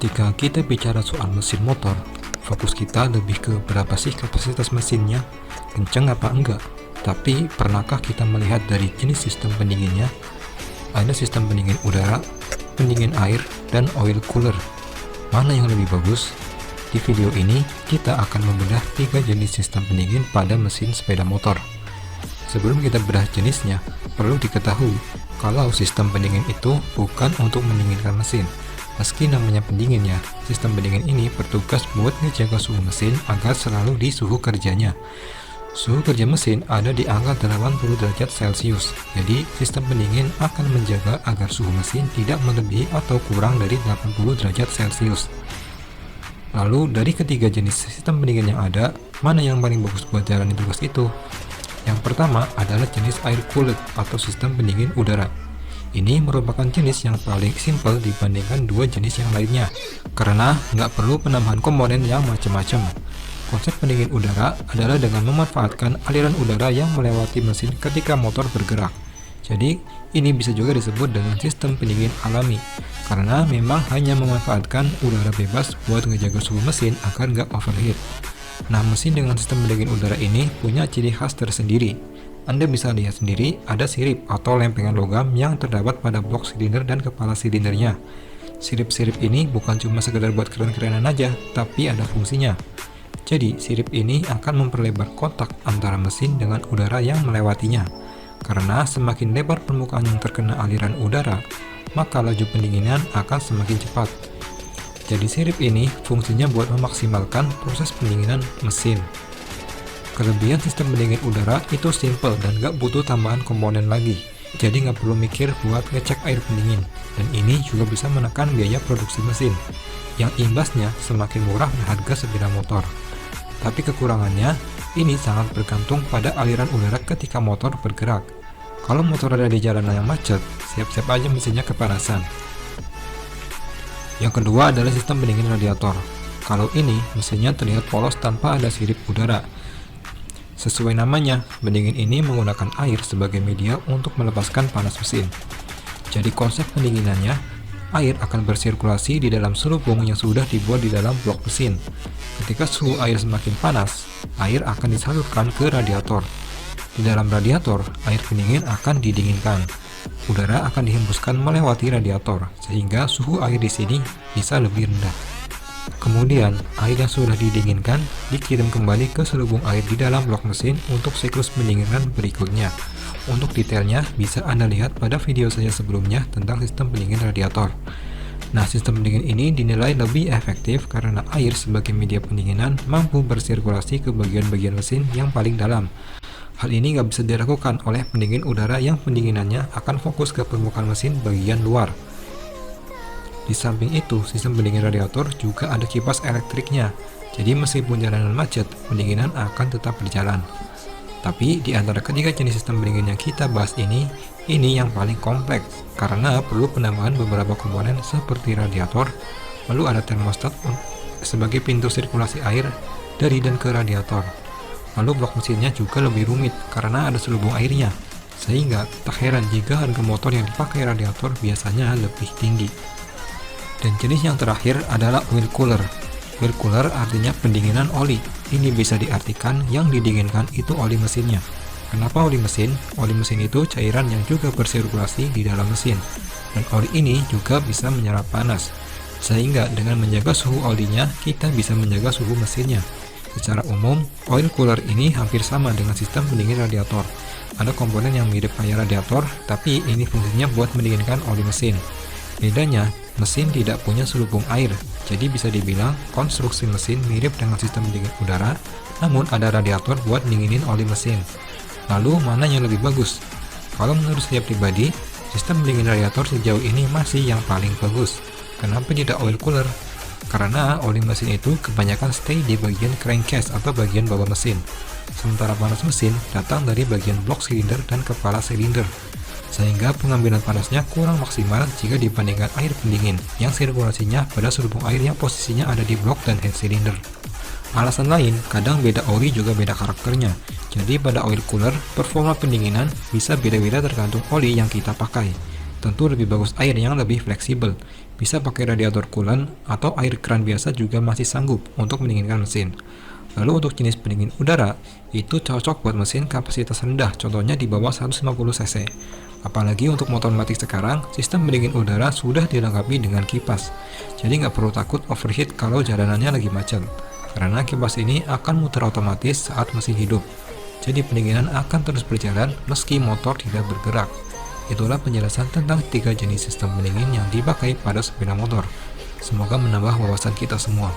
Ketika kita bicara soal mesin motor, fokus kita lebih ke berapa sih kapasitas mesinnya, kencang apa enggak. Tapi pernahkah kita melihat dari jenis sistem pendinginnya? Ada sistem pendingin udara, pendingin air, dan oil cooler. Mana yang lebih bagus? Di video ini, kita akan membedah 3 jenis sistem pendingin pada mesin sepeda motor. Sebelum kita bedah jenisnya, perlu diketahui kalau sistem pendingin itu bukan untuk mendinginkan mesin. Meski namanya pendinginnya, sistem pendingin ini bertugas buat ngejaga suhu mesin agar selalu di suhu kerjanya. Suhu kerja mesin ada di angka 80 derajat Celcius, jadi sistem pendingin akan menjaga agar suhu mesin tidak melebihi atau kurang dari 80 derajat Celcius. Lalu dari ketiga jenis sistem pendingin yang ada, mana yang paling bagus buat jalani tugas itu? Yang pertama adalah jenis air cooled atau sistem pendingin udara. Ini merupakan jenis yang paling simpel dibandingkan dua jenis yang lainnya, karena nggak perlu penambahan komponen yang macam-macam. Konsep pendingin udara adalah dengan memanfaatkan aliran udara yang melewati mesin ketika motor bergerak. Jadi, ini bisa juga disebut dengan sistem pendingin alami, karena memang hanya memanfaatkan udara bebas buat ngejaga suhu mesin agar nggak overheat. Nah, mesin dengan sistem pendingin udara ini punya ciri khas tersendiri. Anda bisa lihat sendiri ada sirip atau lempengan logam yang terdapat pada blok silinder dan kepala silindernya. Sirip-sirip ini bukan cuma sekedar buat keren-kerenan aja, tapi ada fungsinya. Jadi, sirip ini akan memperlebar kontak antara mesin dengan udara yang melewatinya. Karena semakin lebar permukaan yang terkena aliran udara, maka laju pendinginan akan semakin cepat. Jadi sirip ini fungsinya buat memaksimalkan proses pendinginan mesin. Kelebihan sistem pendingin udara itu simple dan gak butuh tambahan komponen lagi. Jadi gak perlu mikir buat ngecek air pendingin. Dan ini juga bisa menekan biaya produksi mesin, yang imbasnya semakin murah harga sepeda motor. Tapi kekurangannya, ini sangat bergantung pada aliran udara ketika motor bergerak. Kalau motor ada di jalanan yang macet, siap-siap aja mesinnya kepanasan. Yang kedua adalah sistem pendingin radiator. Kalau ini, mesinnya terlihat polos tanpa ada sirip udara. Sesuai namanya, pendingin ini menggunakan air sebagai media untuk melepaskan panas mesin. Jadi konsep pendinginannya, air akan bersirkulasi di dalam selubung yang sudah dibuat di dalam blok mesin. Ketika suhu air semakin panas, air akan disalurkan ke radiator. Di dalam radiator, air pendingin akan didinginkan. Udara akan dihembuskan melewati radiator, sehingga suhu air di sini bisa lebih rendah. Kemudian, air yang sudah didinginkan dikirim kembali ke selubung air di dalam blok mesin untuk siklus pendinginan berikutnya. Untuk detailnya, bisa Anda lihat pada video saya sebelumnya tentang sistem pendingin radiator. Nah, sistem pendingin ini dinilai lebih efektif karena air sebagai media pendinginan mampu bersirkulasi ke bagian-bagian mesin yang paling dalam. Hal ini nggak bisa dilakukan oleh pendingin udara yang pendinginannya akan fokus ke permukaan mesin bagian luar. Di samping itu, sistem pendingin radiator juga ada kipas elektriknya. Jadi meskipun jalanan macet, pendinginan akan tetap berjalan. Tapi di antara ketiga jenis sistem pendingin yang kita bahas ini yang paling kompleks karena perlu penambahan beberapa komponen seperti radiator, lalu ada termostat sebagai pintu sirkulasi air dari dan ke radiator. Lalu blok mesinnya juga lebih rumit karena ada selubung airnya, sehingga tak heran jika harga motor yang dipakai radiator biasanya lebih tinggi. Dan jenis yang terakhir adalah oil cooler. Oil cooler artinya pendinginan oli. Ini bisa diartikan yang didinginkan itu oli mesinnya. Kenapa oli mesin? Oli mesin itu cairan yang juga bersirkulasi di dalam mesin. Dan oli ini juga bisa menyerap panas. Sehingga dengan menjaga suhu olinya, kita bisa menjaga suhu mesinnya. Secara umum, oil cooler ini hampir sama dengan sistem pendingin radiator. Ada komponen yang mirip kayak radiator, tapi ini fungsinya buat mendinginkan oli mesin. Bedanya, mesin tidak punya selubung air, jadi bisa dibilang konstruksi mesin mirip dengan sistem pendingin udara, namun ada radiator buat dinginin oli mesin. Lalu, mana yang lebih bagus? Kalau menurut saya pribadi, sistem pendingin radiator sejauh ini masih yang paling bagus. Kenapa tidak oil cooler? Karena oli mesin itu kebanyakan stay di bagian crankcase atau bagian bawah mesin. Sementara panas mesin datang dari bagian blok silinder dan kepala silinder. Sehingga pengambilan panasnya kurang maksimal jika dibandingkan air pendingin yang sirkulasinya pada selubung air yang posisinya ada di blok dan head cylinder. Alasan lain, kadang beda oli juga beda karakternya. Jadi pada oil cooler, performa pendinginan bisa beda-beda tergantung oli yang kita pakai. Tentu lebih bagus air yang lebih fleksibel. Bisa pakai radiator coolant atau air keran biasa juga masih sanggup untuk mendinginkan mesin. Lalu untuk jenis pendingin udara, itu cocok buat mesin kapasitas rendah, contohnya di bawah 150 cc. Apalagi untuk motor matic sekarang, sistem pendingin udara sudah dilengkapi dengan kipas. Jadi nggak perlu takut overheat kalau jalanannya lagi macet. Karena kipas ini akan muter otomatis saat mesin hidup. Jadi pendinginan akan terus berjalan meski motor tidak bergerak. Itulah penjelasan tentang 3 jenis sistem pendingin yang dipakai pada sepeda motor. Semoga menambah wawasan kita semua.